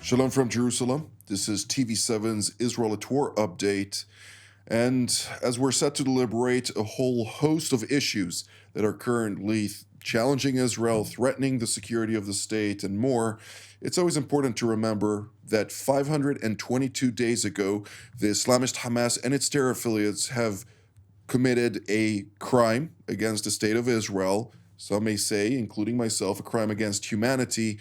Shalom from Jerusalem. This is TV7's Israel at War update. And as we're set to deliberate a whole host of issues that are currently challenging Israel, threatening the security of the state, and more, it's always important to remember that 522 days ago, the Islamist Hamas and its terror affiliates have committed a crime against the state of Israel. Some may say, including myself, a crime against humanity,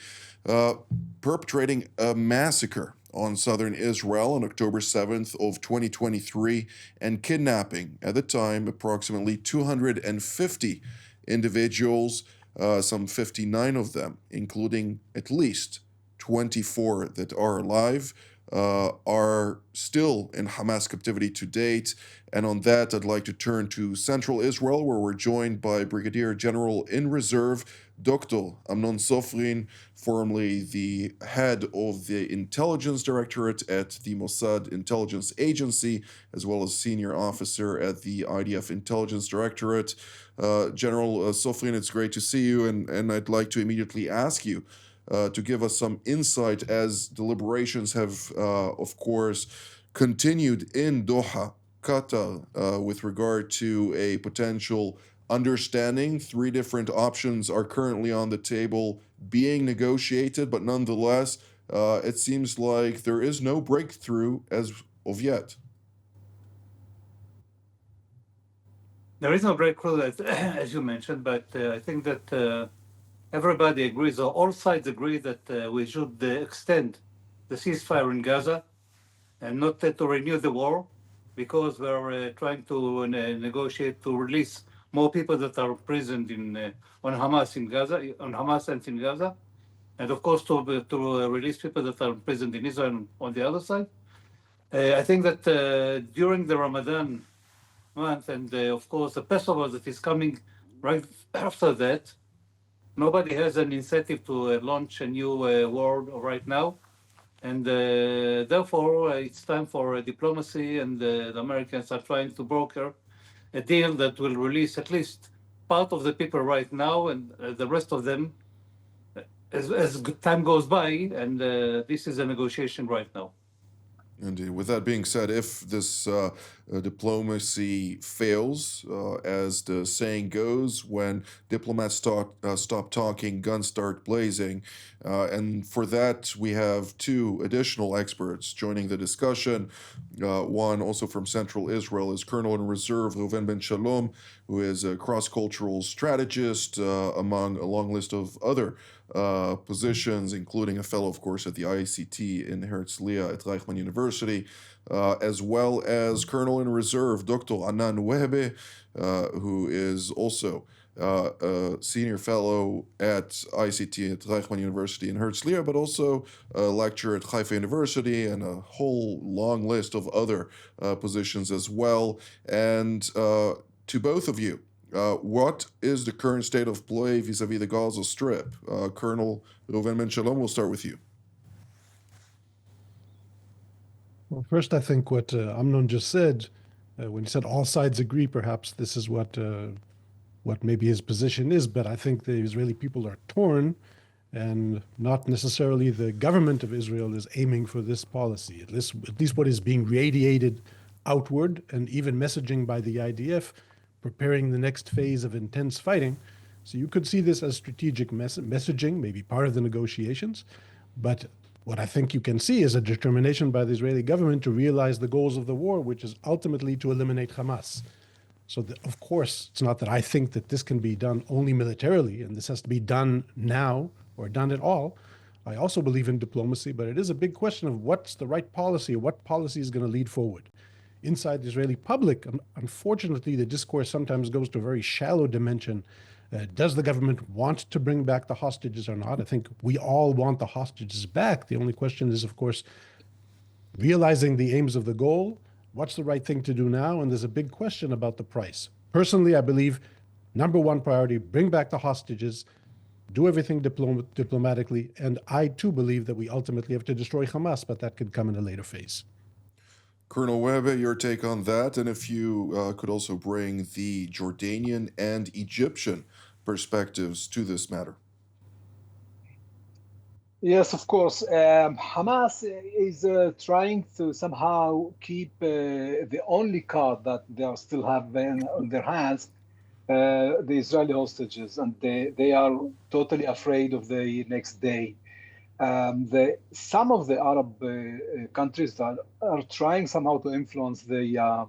perpetrating a massacre on southern Israel on October 7th of 2023 and kidnapping, at the time, approximately 250 individuals, some 59 of them, including at least 24 that are alive, are still in Hamas captivity to date. And on that, I'd like to turn to Central Israel, where we're joined by Brigadier General in Reserve, Dr. Amnon Sofrin, formerly the head of the Intelligence Directorate at the Mossad Intelligence Agency, as well as senior officer at the IDF Intelligence Directorate. General Sofrin, it's great to see you, and I'd like to immediately ask you to give us some insight as deliberations have, of course, continued in Doha, Qatar, with regard to a potential understanding. 3 different options are currently on the table being negotiated, but nonetheless, it seems like there is no breakthrough as of yet. There is no breakthrough, as you mentioned, but I think that everybody agrees, or all sides agree, that we should extend the ceasefire in Gaza and not to renew the war, because we're trying to negotiate to release more people that are imprisoned on Hamas in Gaza, on Hamas and in Gaza, and of course to release people that are imprisoned in Israel on the other side. I think that during the Ramadan month and of course the Passover that is coming right after that, nobody has an incentive to launch a new war right now. And therefore, it's time for diplomacy, and the Americans are trying to broker a deal that will release at least part of the people right now, and the rest of them as time goes by, and this is a negotiation right now. Indeed. With that being said, if this diplomacy fails, as the saying goes, when diplomats stop talking, guns start blazing. And for that, we have 2 additional experts joining the discussion. One also from Central Israel is Colonel in Reserve Reuven Ben Shalom, who is a cross-cultural strategist among a long list of other positions, including a fellow, of course, at the ICT in Herzliya at Reichman University, as well as Colonel in Reserve Dr. Anan Wehbe, who is also a senior fellow at ICT at Reichman University in Herzliya, but also a lecturer at Haifa University, and a whole long list of other positions as well. And to both of you, what is the current state of play vis-a-vis the Gaza Strip? Colonel Reuven Ben Shalom, we'll start with you. Well, first, I think what Amnon just said, when he said all sides agree, perhaps this is what maybe his position is, but I think the Israeli people are torn, and not necessarily the government of Israel is aiming for this policy, at least what is being radiated outward, and even messaging by the IDF, preparing the next phase of intense fighting. So you could see this as strategic messaging, maybe part of the negotiations. But what I think you can see is a determination by the Israeli government to realize the goals of the war, which is ultimately to eliminate Hamas. So, of course, it's not that I think that this can be done only militarily, and this has to be done now or done at all. I also believe in diplomacy, but it is a big question of what's the right policy, or what policy is going to lead forward. Inside the Israeli public, unfortunately, the discourse sometimes goes to a very shallow dimension. Does the government want to bring back the hostages or not? I think we all want the hostages back. The only question is, of course, realizing the aims of the goal, what's the right thing to do now? And there's a big question about the price. Personally, I believe number one priority, bring back the hostages, do everything diplomatically. And I too believe that we ultimately have to destroy Hamas, but that could come in a later phase. Colonel Wehbe, your take on that, and if you could also bring the Jordanian and Egyptian perspectives to this matter? Yes, of course. Hamas is trying to somehow keep the only card that they still have on their hands, the Israeli hostages, and they are totally afraid of the next day. Some of the Arab countries that are trying somehow to influence the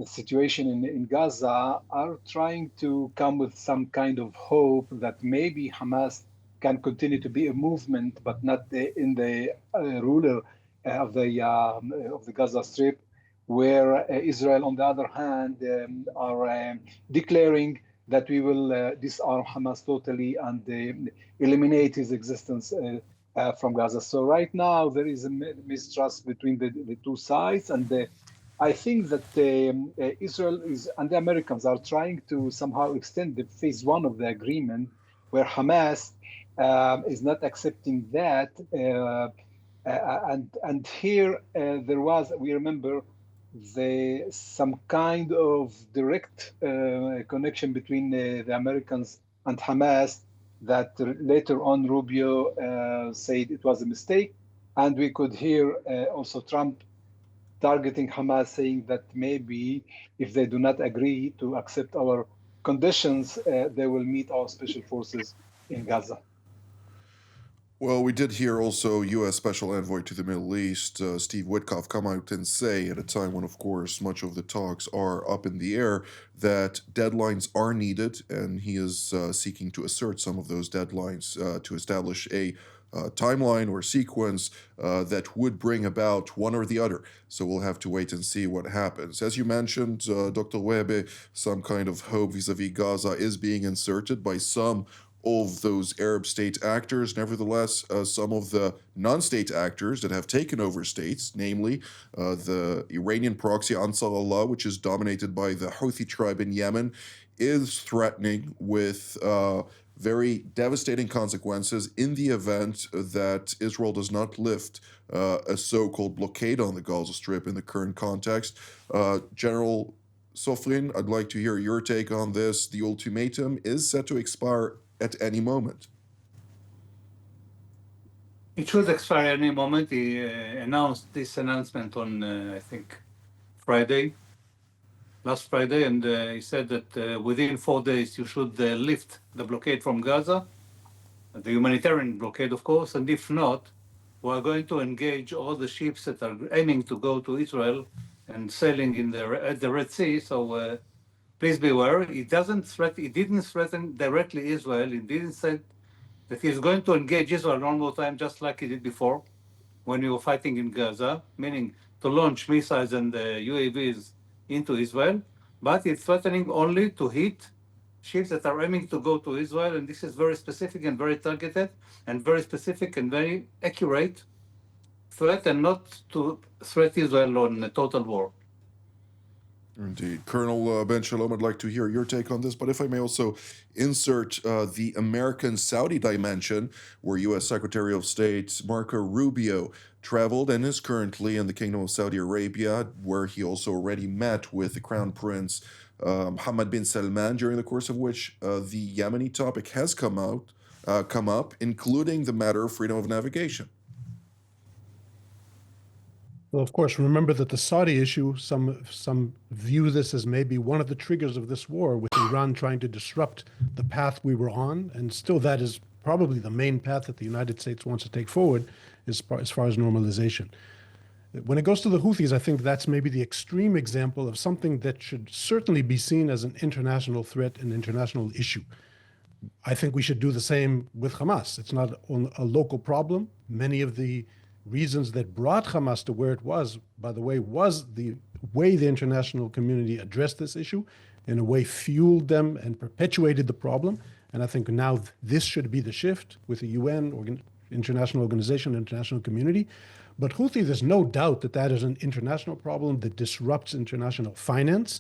situation in Gaza are trying to come with some kind of hope that maybe Hamas can continue to be a movement, but not in the ruler of the Gaza Strip, where Israel, on the other hand, are declaring that we will disarm Hamas totally and eliminate his existence from Gaza. So right now there is a mistrust between the two sides, and I think that Israel is and the Americans are trying to somehow extend the phase one of the agreement, where Hamas is not accepting that, and here there was, we remember, some kind of direct connection between the Americans and Hamas that later on Rubio said it was a mistake, and we could hear also Trump targeting Hamas, saying that maybe if they do not agree to accept our conditions, they will meet our special forces in Gaza. Well, we did hear also U.S. Special Envoy to the Middle East, Steve Witkoff, come out and say, at a time when, of course, much of the talks are up in the air, that deadlines are needed, and he is seeking to assert some of those deadlines to establish a timeline or sequence that would bring about one or the other. So we'll have to wait and see what happens. As you mentioned, Dr. Webe, some kind of hope vis-a-vis Gaza is being inserted by some of those Arab state actors. Nevertheless, some of the non-state actors that have taken over states, namely the Iranian proxy Ansar Allah, which is dominated by the Houthi tribe in Yemen, is threatening with very devastating consequences in the event that Israel does not lift a so-called blockade on the Gaza Strip in the current context. General Sofrin, I'd like to hear your take on this. The ultimatum is set to expire at any moment. It should expire any moment. He announced this announcement on, I think, last Friday, and he said that within 4 days you should lift the blockade from Gaza, the humanitarian blockade, of course, and if not, we are going to engage all the ships that are aiming to go to Israel and sailing at the Red Sea. So please beware. He didn't threaten directly Israel. He didn't say that he's going to engage Israel one more time, just like he did before when we were fighting in Gaza, meaning to launch missiles and UAVs into Israel. But it's threatening only to hit ships that are aiming to go to Israel. And this is very specific and very targeted and very specific and very accurate threat, and not to threat Israel on a total war. Indeed. Colonel Ben Shalom, I'd like to hear your take on this, but if I may also insert the American-Saudi dimension, where U.S. Secretary of State Marco Rubio traveled and is currently in the Kingdom of Saudi Arabia, where he also already met with the Crown Prince Mohammed bin Salman, during the course of which the Yemeni topic has come up, including the matter of freedom of navigation. Well, of course, remember that the Saudi issue, some view this as maybe one of the triggers of this war, with Iran trying to disrupt the path we were on, and still that is probably the main path that the United States wants to take forward as far as normalization. When it goes to the Houthis, I think that's maybe the extreme example of something that should certainly be seen as an international threat, an international issue. I think we should do the same with Hamas. It's not a local problem. Many of the reasons that brought Hamas to where it was, by the way, was the way the international community addressed this issue, in a way fueled them and perpetuated the problem. And I think now this should be the shift with the UN, international organization, international community. But Houthi, there's no doubt that that is an international problem that disrupts international finance.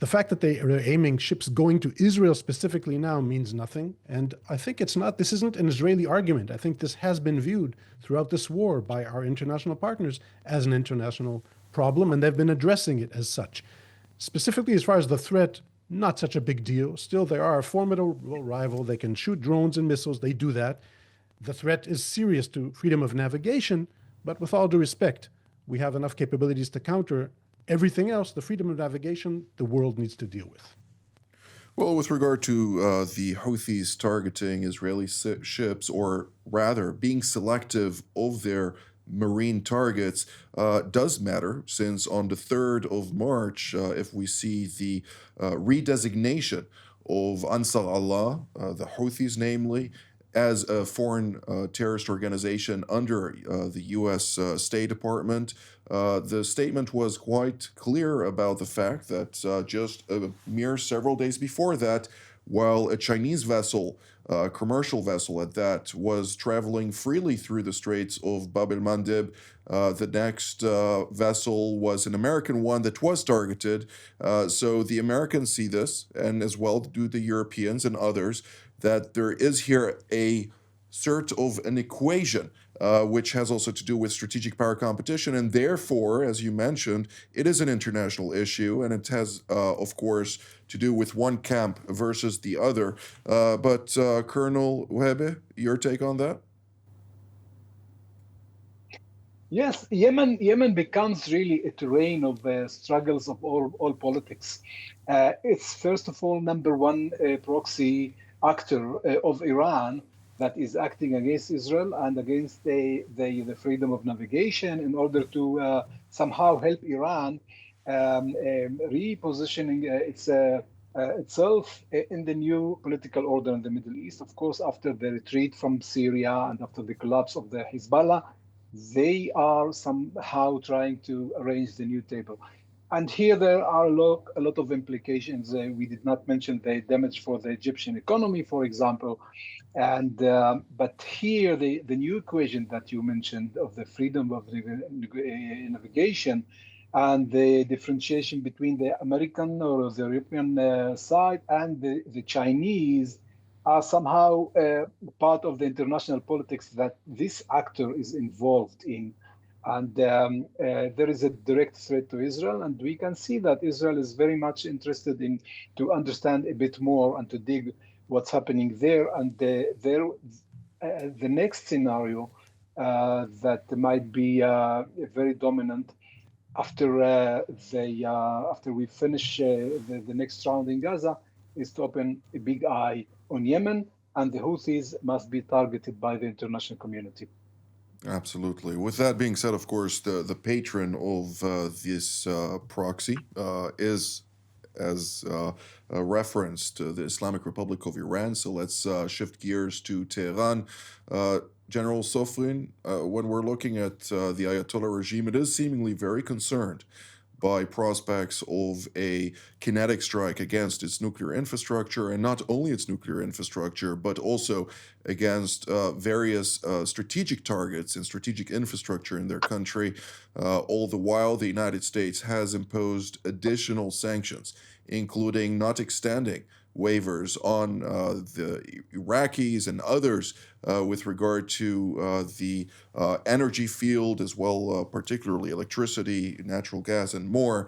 The fact that they are aiming ships going to Israel specifically now means nothing. And I think this isn't an Israeli argument. I think this has been viewed throughout this war by our international partners as an international problem, and they've been addressing it as such. Specifically, as far as the threat not such a big deal. Still, they are a formidable rival. They can shoot drones and missiles. They do that. The threat is serious to freedom of navigation, but with all due respect, we have enough capabilities to counter everything else. The freedom of navigation, the world needs to deal with. Well, with regard to the Houthis targeting Israeli ships, or rather being selective of their marine targets, does matter, since on the 3rd of March, if we see the redesignation of Ansar Allah, the Houthis namely, as a foreign terrorist organization under the U.S. State Department, the statement was quite clear about the fact that just a mere several days before that, while a Chinese vessel, a commercial vessel at that, was traveling freely through the Straits of Bab el-Mandeb, the next vessel was an American one that was targeted. So the Americans see this, and as well do the Europeans and others, that there is here a sort of an equation which has also to do with strategic power competition, and therefore, as you mentioned, it is an international issue, and it has, of course, to do with one camp versus the other. But Colonel Wehebe, your take on that? Yes, Yemen becomes really a terrain of struggles of all politics. It's first of all number one proxy actor of Iran that is acting against Israel and against the freedom of navigation in order to somehow help Iran repositioning itself in the new political order in the Middle East. Of course, after the retreat from Syria and after the collapse of the Hezbollah, they are somehow trying to arrange the new table. And here there are a lot of implications. We did not mention the damage for the Egyptian economy, for example. And but here the new equation that you mentioned of the freedom of navigation and the differentiation between the American or the European side and the Chinese are somehow part of the international politics that this actor is involved in. And there is a direct threat to Israel, and we can see that Israel is very much interested in to understand a bit more and to dig what's happening there. And the next scenario that might be very dominant after after we finish the next round in Gaza is to open a big eye on Yemen, and the Houthis must be targeted by the international community. Absolutely. With that being said, of course, the patron of this proxy is, as referenced, the Islamic Republic of Iran. So let's shift gears to Tehran. General Sofrin, when we're looking at the Ayatollah regime, it is seemingly very concerned by prospects of a kinetic strike against its nuclear infrastructure, and not only its nuclear infrastructure, but also against various strategic targets and strategic infrastructure in their country. All the while, the United States has imposed additional sanctions, including not extending waivers on the Iraqis and others with regard to the energy field as well, particularly electricity, natural gas, and more.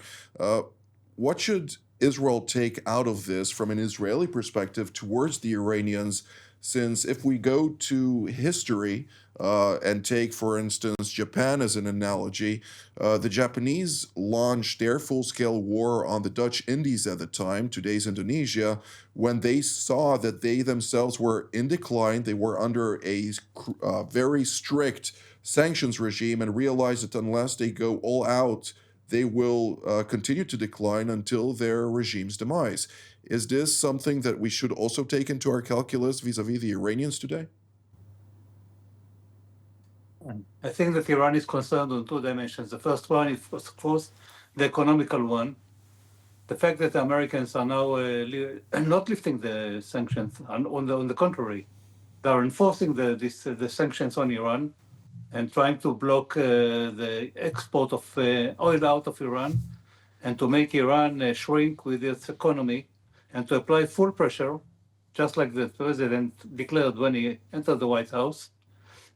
What should Israel take out of this from an Israeli perspective towards the Iranians? Since if we go to history and take, for instance, Japan as an analogy, the Japanese launched their full-scale war on the Dutch Indies at the time, today's Indonesia, when they saw that they themselves were in decline. They were under a very strict sanctions regime and realized that unless they go all out, they will continue to decline until their regime's demise. Is this something that we should also take into our calculus vis-a-vis the Iranians today? I think that Iran is concerned on two dimensions. The first one is, of course, the economical one. The fact that the Americans are now not lifting the sanctions, on the contrary, they are enforcing the sanctions on Iran and trying to block the export of oil out of Iran and to make Iran shrink with its economy and to apply full pressure, just like the president declared when he entered the White House,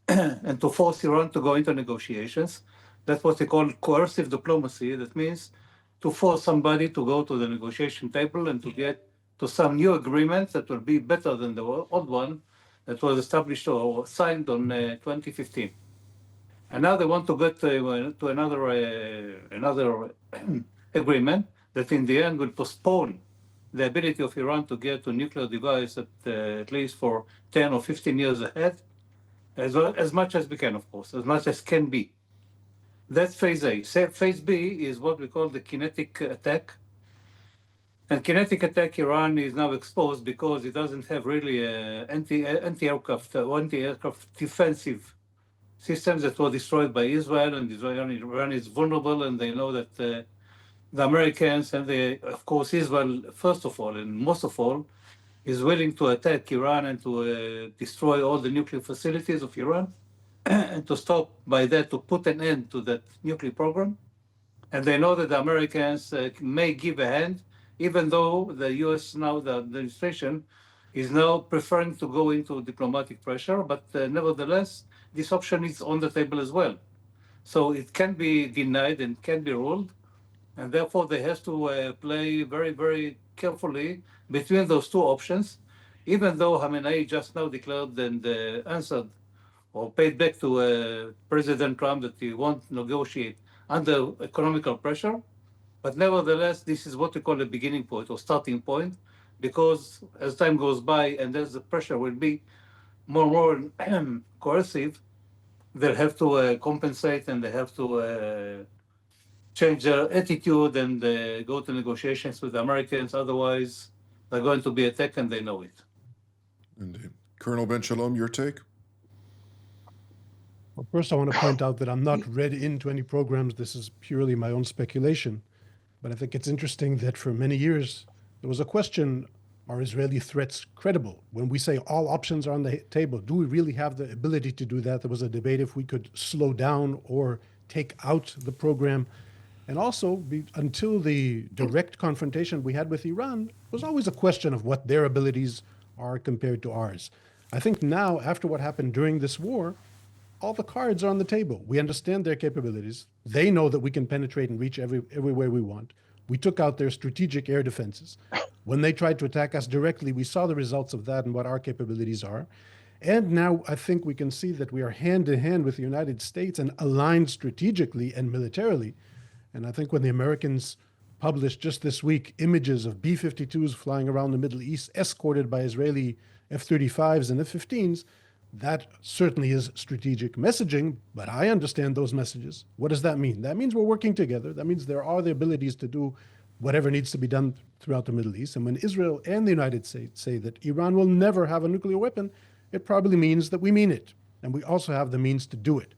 and to force Iran to go into negotiations. That's what they call coercive diplomacy. That means to force somebody to go to the negotiation table and to get to some new agreements that will be better than the old one that was established or signed on 2015. And now they want to get to another agreement that in the end will postpone the ability of Iran to get a nuclear device at least for 10 or 15 years ahead, as much as we can, of course, as much as can be. That's phase A. Phase B is what we call the kinetic attack. And kinetic attack, Iran is now exposed because it doesn't have really anti-aircraft defensive systems that were destroyed by Israel, and Iran is vulnerable, and they know that the Americans and of course Israel, first of all and most of all, is willing to attack Iran and to destroy all the nuclear facilities of Iran, and to stop by that, to put an end to that nuclear program. And they know that the Americans may give a hand, even though the US now, the administration, is now preferring to go into diplomatic pressure, but nevertheless, this option is on the table as well. So it can be denied and can be ruled, and therefore they have to play very, very carefully between those two options, even though Khamenei just now declared and answered or paid back to President Trump that he won't negotiate under economical pressure. But nevertheless, this is what we call a beginning point or starting point, because as time goes by and as the pressure will be more and more coercive, they'll have to compensate, and they have to change their attitude and go to negotiations with the Americans. Otherwise, they're going to be attacked, and they know it. Indeed. Colonel Ben Shalom, your take? Well, first, I want to point out that I'm not read into any programs. This is purely my own speculation. But I think it's interesting that for many years, there was a question, are Israeli threats credible? When we say all options are on the table, do we really have the ability to do that? There was a debate if we could slow down or take out the program. And also, until the direct confrontation we had with Iran, it was always a question of what their abilities are compared to ours. I think now, after what happened during this war, all the cards are on the table. We understand their capabilities. They know that we can penetrate and reach everywhere we want. We took out their strategic air defenses. When they tried to attack us directly, we saw the results of that and what our capabilities are. And now I think we can see that we are hand in hand with the United States and aligned strategically and militarily. And I think when the Americans published just this week images of B-52s flying around the Middle East, escorted by Israeli F-35s and F-15s, that certainly is strategic messaging, but I understand those messages. What does that mean? That means we're working together. That means there are the abilities to do whatever needs to be done throughout the Middle East. And when Israel and the United States say that Iran will never have a nuclear weapon, it probably means that we mean it. And we also have the means to do it.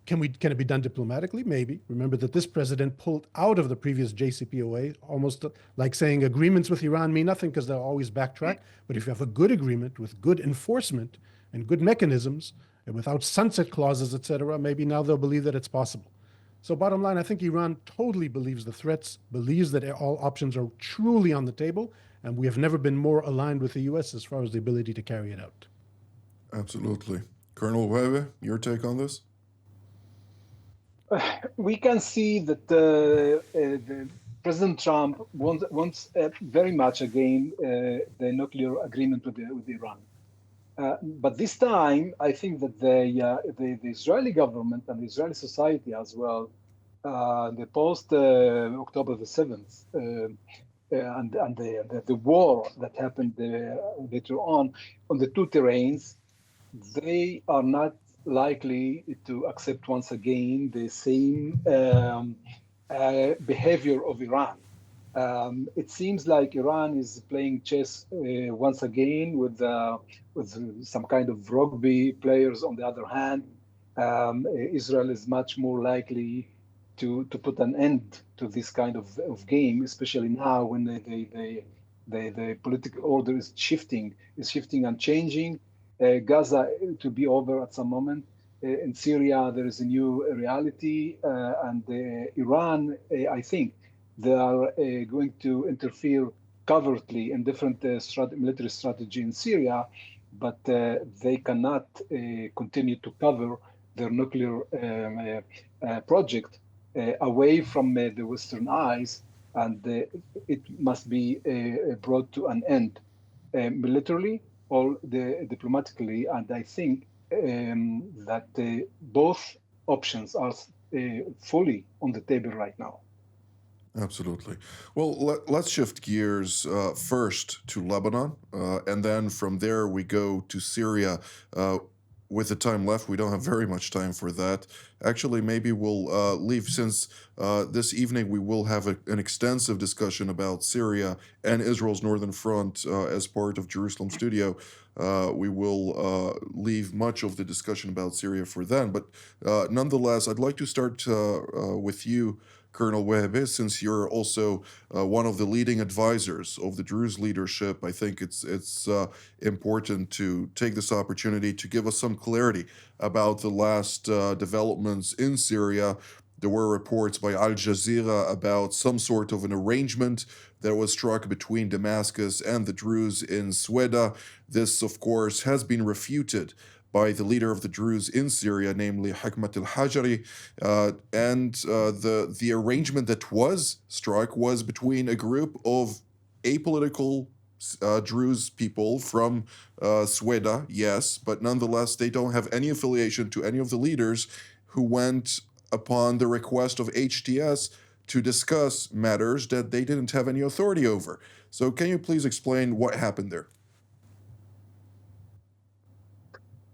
Can it be done diplomatically? Maybe. Remember that this president pulled out of the previous JCPOA, almost like saying agreements with Iran mean nothing because they'll always backtrack. But if you have a good agreement with good enforcement and good mechanisms, and without sunset clauses, etc., maybe now they'll believe that it's possible. So bottom line, I think Iran totally believes the threats, believes that all options are truly on the table, and we have never been more aligned with the U.S. as far as the ability to carry it out. Absolutely. Colonel Webe, your take on this? We can see that President Trump wants very much again the nuclear agreement with Iran. But this time, I think that the Israeli government and the Israeli society as well, the post October the 7th and the war that happened later on the two terrains, they are not likely to accept once again the same behavior of Iran. It seems like Iran is playing chess once again with some kind of rugby players. On the other hand, Israel is much more likely to put an end to this kind of game, especially now when the political order is shifting and changing. Gaza to be over at some moment. In Syria, there is a new reality, and Iran, I think, they are going to interfere covertly in different military strategy in Syria, but they cannot continue to cover their nuclear project away from the Western eyes, and it must be brought to an end militarily or diplomatically. And I think that both options are fully on the table right now. Absolutely. Well, let's shift gears first to Lebanon, and then from there we go to Syria. With the time left, we don't have very much time for that. Actually, maybe we'll leave since this evening we will have an extensive discussion about Syria and Israel's northern front as part of Jerusalem Studio. We will leave much of the discussion about Syria for then. But nonetheless, I'd like to start with you, Colonel Wehebe, since you're also one of the leading advisors of the Druze leadership. I think it's important to take this opportunity to give us some clarity about the last developments in Syria. There were reports by Al Jazeera about some sort of an arrangement that was struck between Damascus and the Druze in Sweda. This, of course, has been refuted by the leader of the Druze in Syria, namely Hikmat al-Hajari, and the arrangement that was struck was between a group of apolitical Druze people from Sweda, yes, but nonetheless they don't have any affiliation to any of the leaders who went upon the request of HTS to discuss matters that they didn't have any authority over. So can you please explain what happened there?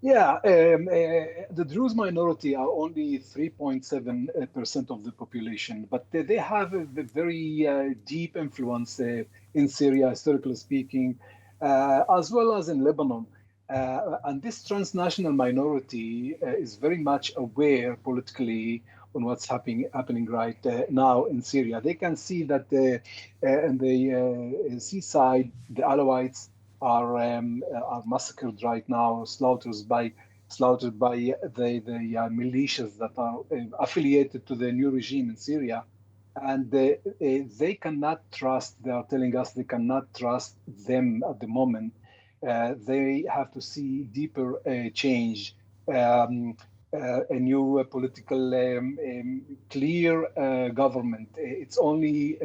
Yeah, the Druze minority are only 3.7% of the population, but they have a very deep influence in Syria, historically speaking, as well as in Lebanon. And this transnational minority is very much aware politically on what's happening right now in Syria. They can see that in the seaside, the Alawites are massacred right now, slaughtered by the militias that are affiliated to the new regime in Syria, and they cannot trust. They are telling us they cannot trust them at the moment. They have to see deeper change, a new political clear government. It's only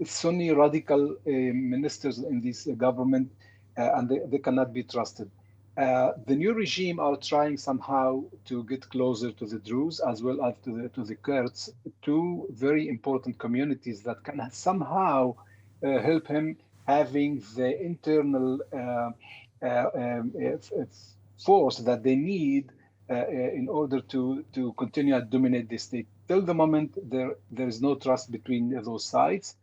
Sunni radical ministers in this government, and they cannot be trusted. The new regime are trying somehow to get closer to the Druze as well as to the Kurds, two very important communities that can somehow help him having the internal force that they need in order to continue to dominate the state. Till the moment, there is no trust between those sides.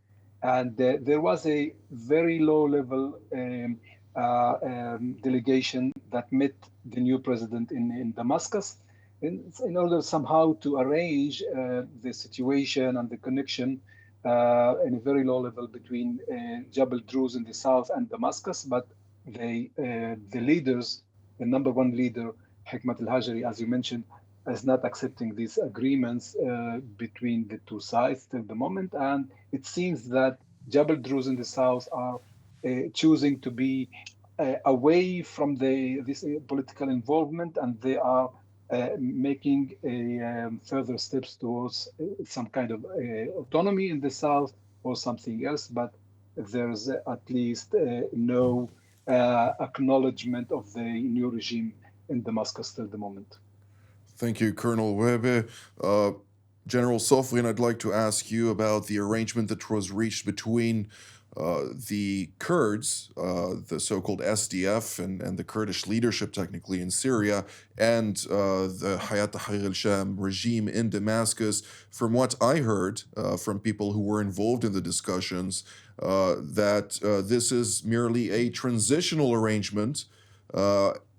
And there was a very low-level delegation that met the new president in Damascus in order somehow to arrange the situation and the connection in a very low level between Jabal Druze in the south and Damascus. But the leaders, the number one leader, Hikmat al-Hajari, as you mentioned, is not accepting these agreements between the two sides till the moment. And it seems that Jabal Druze in the south are choosing to be away from this political involvement, and they are making further steps towards some kind of autonomy in the south or something else. But there's at least no acknowledgement of the new regime in Damascus till the moment. Thank you, Colonel Wehebe. General Sofrin, I'd like to ask you about the arrangement that was reached between the Kurds, the so-called SDF, and the Kurdish leadership technically in Syria, and the Hayat Tahrir al-Sham regime in Damascus. From what I heard from people who were involved in the discussions, that this is merely a transitional arrangement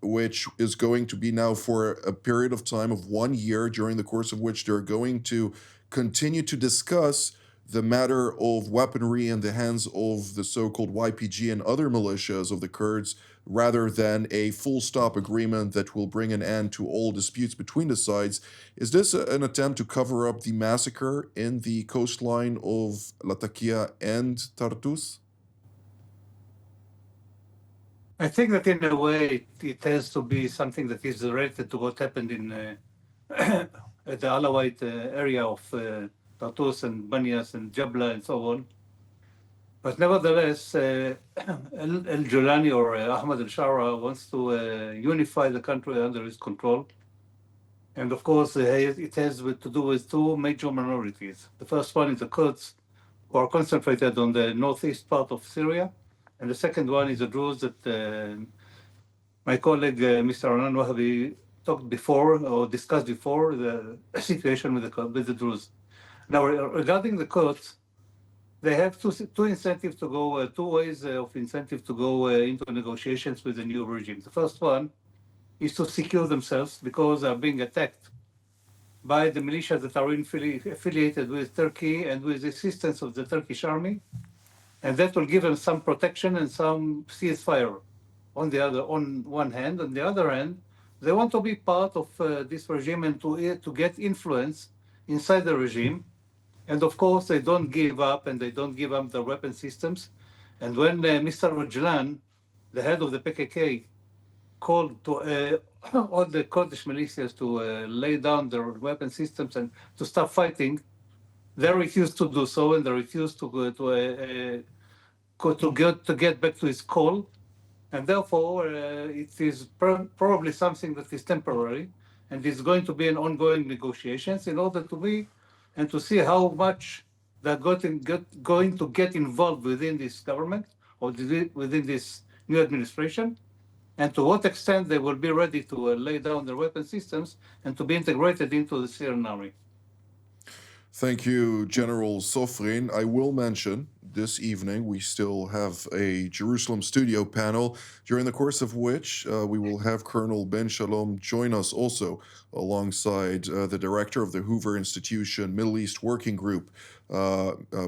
which is going to be now for a period of time of 1 year, during the course of which they're going to continue to discuss the matter of weaponry in the hands of the so-called YPG and other militias of the Kurds, rather than a full-stop agreement that will bring an end to all disputes between the sides. Is this an attempt to cover up the massacre in the coastline of Latakia and Tartus? I think that in a way it has to be something that is related to what happened in the Alawite area of Tartus and Banias and Jabla and so on. But nevertheless, Al-Julani or Ahmad al-Shara wants to unify the country under his control. And of course, it has to do with two major minorities. The first one is the Kurds, who are concentrated on the northeast part of Syria. And the second one is the Druze that my colleague, Mr. Anan Wahabi, talked before or discussed before, the situation with the Druze. Now, regarding the Kurds, they have two incentives to go, two ways of incentive to go into negotiations with the new regime. The first one is to secure themselves because they are being attacked by the militias that are affiliated with Turkey and with the assistance of the Turkish army. And that will give them some protection and some ceasefire on one hand. On the other hand, they want to be part of this regime and to get influence inside the regime. And of course, they don't give up and they don't give up their weapon systems. And when Mr. Rajlan, the head of the PKK, called to all the Kurdish militias to lay down their weapon systems and to stop fighting, they refused to do so, and they refused to get back to his call. And therefore, it is probably something that is temporary, and it's going to be an ongoing negotiations in order to be and to see how much they're going to get involved within this government or within this new administration, and to what extent they will be ready to lay down their weapon systems and to be integrated into the Syrian army. Thank you, General Sofrin. I will mention this evening we still have a Jerusalem studio panel, during the course of which we will have Colonel Ben Shalom join us also alongside the director of the Hoover Institution Middle East Working Group,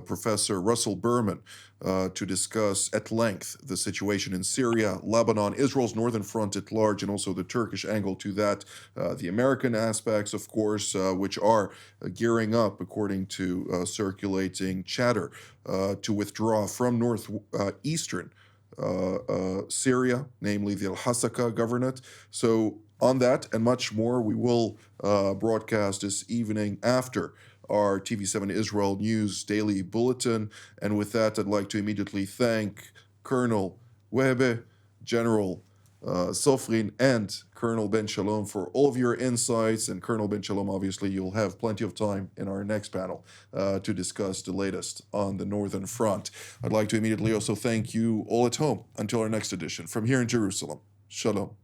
Professor Russell Berman, to discuss at length the situation in Syria, Lebanon, Israel's northern front at large, and also the Turkish angle to that, the American aspects, of course, which are gearing up, according to circulating chatter, to withdraw from northeastern Syria, namely the Al-Hasaka governorate. So on that and much more, we will broadcast this evening after our TV7 Israel News Daily Bulletin. And with that, I'd like to immediately thank Colonel Wehbe, General Sofrin, and Colonel Ben Shalom for all of your insights. And Colonel Ben Shalom, obviously, you'll have plenty of time in our next panel to discuss the latest on the Northern Front. I'd like to immediately also thank you all at home until our next edition. From here in Jerusalem, Shalom.